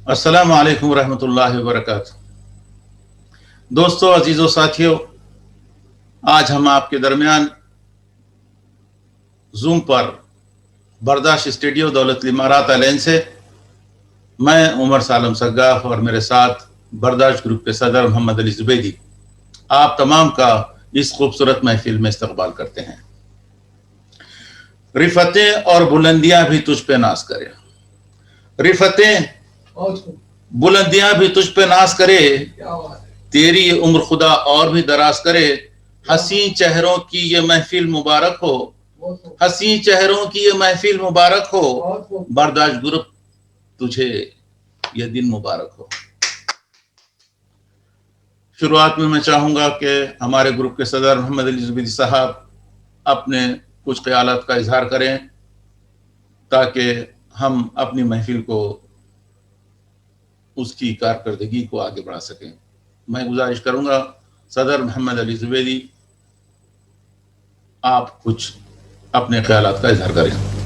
अस्सलाम वालेकुम रहमतुल्लाहि व बरकातुहू। दोस्तों, अजीज़ों, साथियों, आज हम आपके दरमियान जूम पर बर्दाश्त स्टूडियो दौलत इमारात एयरलाइन से मैं उमर सालम सग्गाफ और मेरे साथ बर्दाश्त ग्रुप के सदर मोहम्मद अली जुबैदी आप तमाम का इस खूबसूरत महफिल में इस्तकबाल करते हैं। रिफतें और बुलंदियां भी तुझ पे नाज करे, रिफतें बुलंदियां भी तुझ पे नाज करे, तेरी ये उम्र खुदा और भी दराज करे। हसीन चेहरों की ये महफिल मुबारक हो, हसीन चेहरों की ये महफिल मुबारक हो, बर्दाश्त ग्रुप तुझे ये दिन मुबारक हो। शुरुआत में मैं चाहूंगा कि हमारे ग्रुप के सदर मोहम्मद अली जुबैदी साहब अपने कुछ ख्यालात का इजहार करें ताकि हम अपनी महफिल को, उसकी कारकर्दगी को आगे बढ़ा सकें। मैं गुजारिश करूंगा सदर मोहम्मद अली जुबैदी, आप कुछ अपने ख्यालात का इजहार करें।